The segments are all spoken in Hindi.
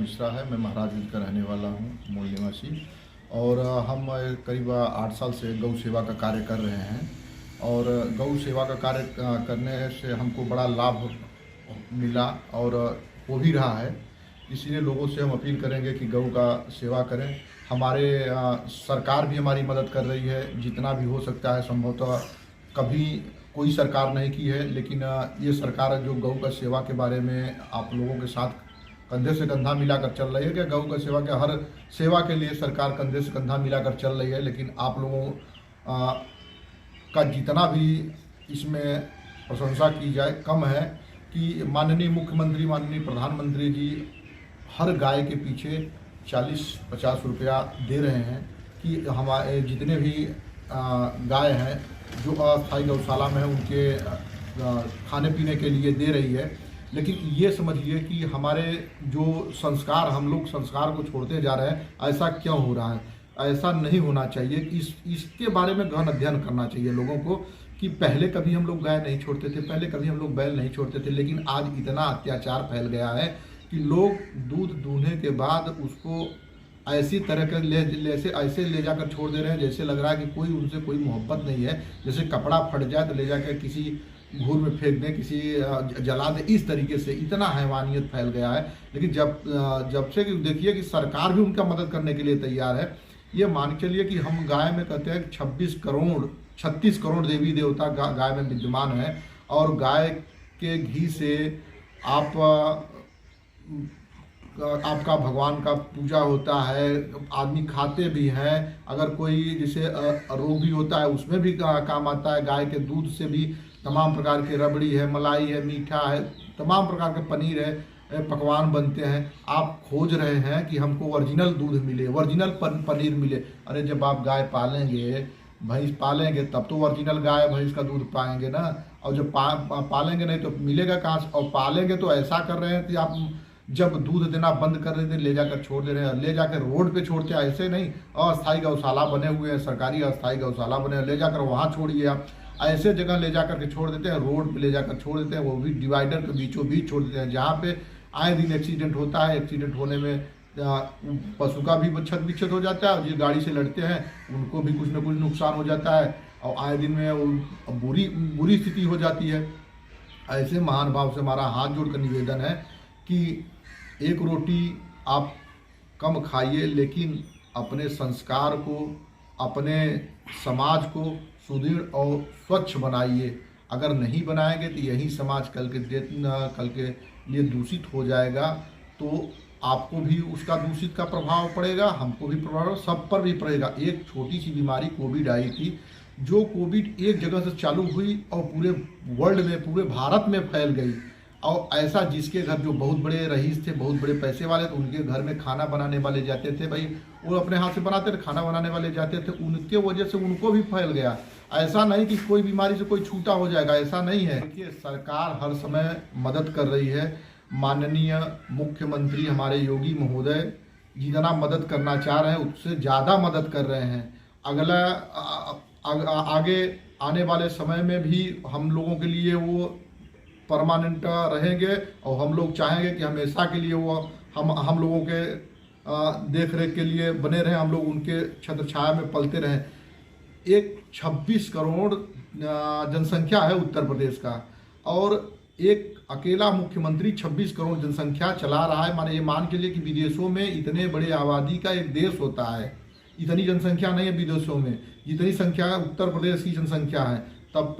मिश्रा है। मैं महाराजगंज का रहने वाला हूँ, मूल निवासी। और हम करीब 8 साल से गौ सेवा का कार्य कर रहे हैं। और गौ सेवा का कार्य करने से हमको बड़ा लाभ मिला और हो भी रहा है। इसलिए लोगों से हम अपील करेंगे कि गौ का सेवा करें। हमारे सरकार भी हमारी मदद कर रही है जितना भी हो सकता है। संभवतः कभी कोई सरकार नहीं की है, लेकिन ये सरकार जो गौ का सेवा के बारे में आप लोगों के साथ कंधे से कंधा मिलाकर चल रही है। कि गौ का सेवा के हर सेवा के लिए सरकार कंधे से कंधा मिलाकर चल रही है, लेकिन आप लोगों का जितना भी इसमें प्रशंसा की जाए कम है। कि माननीय मुख्यमंत्री, माननीय प्रधानमंत्री जी हर गाय के पीछे 40-50 रुपया दे रहे हैं। कि हमारे जितने भी गाय हैं जो अस्थायी गौशाला में है उनके खाने पीने के लिए दे रही है। लेकिन ये समझिए कि हमारे जो संस्कार, हम लोग संस्कार को छोड़ते जा रहे हैं। ऐसा क्यों हो रहा है? ऐसा नहीं होना चाहिए। इसके बारे में गहन अध्ययन करना चाहिए लोगों को। कि पहले कभी हम लोग गाय नहीं छोड़ते थे, पहले कभी हम लोग बैल नहीं छोड़ते थे, लेकिन आज इतना अत्याचार फैल गया है कि लोग दूध दूहने के बाद उसको ऐसी तरह के ऐसे ले जाकर छोड़ दे रहे हैं जैसे लग रहा है कि कोई उनसे कोई मोहब्बत नहीं है। जैसे कपड़ा फट जाए तो ले जाकर किसी घूर में फेंक दें, किसी जला दें। इस तरीके से इतना हैवानियत फैल गया है। लेकिन जब से कि देखिए कि सरकार भी उनका मदद करने के लिए तैयार है। ये मान के चलिए कि हम गाय में कहते हैं 36 करोड़ देवी देवता गाय में विद्यमान है। और गाय के घी से आपका भगवान का पूजा होता है, आदमी खाते भी हैं। अगर कोई जैसे रोगी होता है उसमें भी काम आता है। गाय के दूध से भी तमाम प्रकार के रबड़ी है, मलाई है, मीठा है, तमाम प्रकार के पनीर है, पकवान बनते हैं। आप खोज रहे हैं कि हमको ओरिजिनल दूध मिले, ओरिजिनल पनीर मिले। अरे जब आप गाय पालेंगे, भैंस पालेंगे, तब तो ओरिजिनल गाय भैंस का दूध पाएंगे ना। और जब पालेंगे नहीं तो मिलेगा कहाँ से? और पालेंगे तो ऐसा कर रहे हैं कि आप जब दूध देना बंद कर रहे थे ले जाकर छोड़ दे रहे हैं। ले जाकर रोड पे छोड़ते हैं, ऐसे नहीं। अस्थायी गौशाला बने हुए हैं, सरकारी अस्थायी गौशाला बने हैं, ले जाकर वहाँ छोड़िए। आप ऐसे जगह ले जाकर के छोड़ देते हैं, रोड पे ले जाकर छोड़ देते हैं, वो भी डिवाइडर के बीचों बीच छोड़ देते हैं, जहाँ पे आए दिन एक्सीडेंट होता है। एक्सीडेंट होने में पशु का भी क्षत विक्षत हो जाता है, और जिस गाड़ी से लड़ते हैं उनको भी कुछ न कुछ नुकसान हो जाता है, और आए दिन में वो बुरी स्थिति हो जाती है। ऐसे महान भाव से हमारा हाथ जोड़कर निवेदन है कि एक रोटी आप कम खाइए, लेकिन अपने संस्कार को, अपने समाज को सुदृढ़ और स्वच्छ बनाइए। अगर नहीं बनाएंगे तो यही समाज कल के लिए दूषित हो जाएगा। तो आपको भी उसका दूषित का प्रभाव पड़ेगा, हमको भी प्रभाव, सब पर भी पड़ेगा। एक छोटी सी बीमारी कोविड आई थी, जो कोविड एक जगह से चालू हुई और पूरे वर्ल्ड में, पूरे भारत में फैल गई। और ऐसा जिसके घर जो बहुत बड़े रईस थे, बहुत बड़े पैसे वाले, तो उनके घर में खाना बनाने वाले जाते थे, भाई वो अपने हाथ से बनाते थे, खाना बनाने वाले जाते थे, उनके वजह से उनको भी फैल गया। ऐसा नहीं कि कोई बीमारी से कोई छूटा हो जाएगा, ऐसा नहीं है। देखिए सरकार हर समय मदद कर रही है। माननीय मुख्यमंत्री हमारे योगी महोदय जितना मदद करना चाह रहे हैं उससे ज़्यादा मदद कर रहे हैं। आगे आने वाले समय में भी हम लोगों के लिए वो परमानेंट रहेंगे, और हम लोग चाहेंगे कि हमेशा के लिए वो हम लोगों के देख रेख के लिए बने रहें, हम लोग उनके छत्र छाया में पलते रहें। एक 26 करोड़ जनसंख्या है उत्तर प्रदेश का, और एक अकेला मुख्यमंत्री 26 करोड़ जनसंख्या चला रहा है। माने ये मान के लिए कि विदेशों में इतने बड़े आबादी का एक देश होता है, इतनी जनसंख्या नहीं है विदेशों में, जितनी संख्या है उत्तर प्रदेश की जनसंख्या है। तब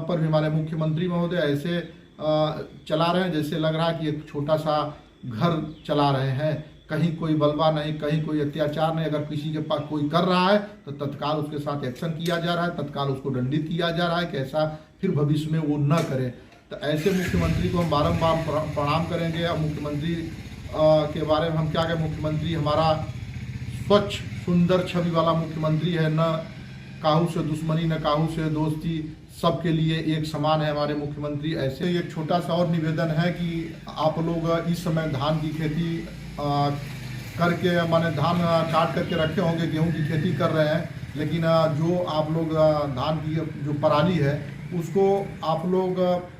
पर भी हमारे मुख्यमंत्री महोदय ऐसे चला रहे हैं जैसे लग रहा है कि एक छोटा सा घर चला रहे हैं। कहीं कोई बलवा नहीं, कहीं कोई अत्याचार नहीं। अगर किसी के पास कोई कर रहा है तो तत्काल उसके साथ एक्शन किया जा रहा है, तत्काल उसको दंडित किया जा रहा है कि ऐसा फिर भविष्य में वो न करे। तो ऐसे मुख्यमंत्री को हम बारंबार प्रणाम करेंगे। और मुख्यमंत्री के बारे में हम क्या कहें, मुख्यमंत्री हमारा स्वच्छ सुंदर छवि वाला मुख्यमंत्री है। न काहू से दुश्मनी, न काहू से दोस्ती, सबके लिए एक समान है हमारे मुख्यमंत्री। ऐसे एक छोटा सा और निवेदन है कि आप लोग इस समय धान की खेती करके, माने धान काट करके रखे होंगे, गेहूं की खेती कर रहे हैं, लेकिन जो आप लोग धान की जो पराली है उसको आप लोग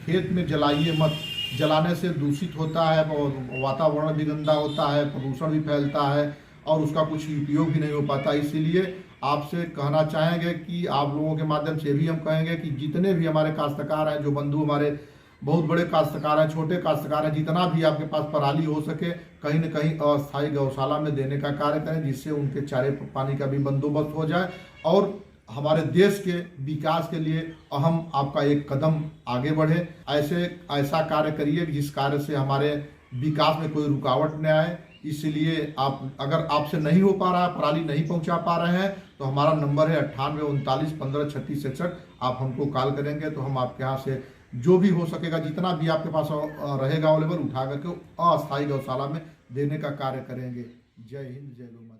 खेत में जलाइए मत। जलाने से दूषित होता है और वातावरण भी गंदा होता है, प्रदूषण भी फैलता है और उसका कुछ उपयोग भी नहीं हो पाता। इसीलिए आपसे कहना चाहेंगे कि आप लोगों के माध्यम से भी हम कहेंगे कि जितने भी हमारे काश्तकार हैं, जो बंधु हमारे बहुत बड़े काश्तकार हैं, छोटे काश्तकार हैं, जितना भी आपके पास पराली हो सके कहीं न कहीं अस्थायी गौशाला में देने का कार्य करें, जिससे उनके चारे पानी का भी बंदोबस्त हो जाए और हमारे देश के विकास के लिए अहम आपका एक कदम आगे बढ़े। ऐसा कार्य करिए जिस कार्य से हमारे विकास में कोई रुकावट न आए। इसलिए आप, अगर आपसे नहीं हो पा रहा है, पराली नहीं पहुंचा पा रहे हैं, तो हमारा नंबर है 98 39 15 36 61। आप हमको कॉल करेंगे तो हम आपके यहाँ से जो भी हो सकेगा, जितना भी आपके पास रहेगा अवेलेबल, उठा करके अस्थायी गौशाला में देने का कार्य करेंगे। जय हिंद, जय गौ माता।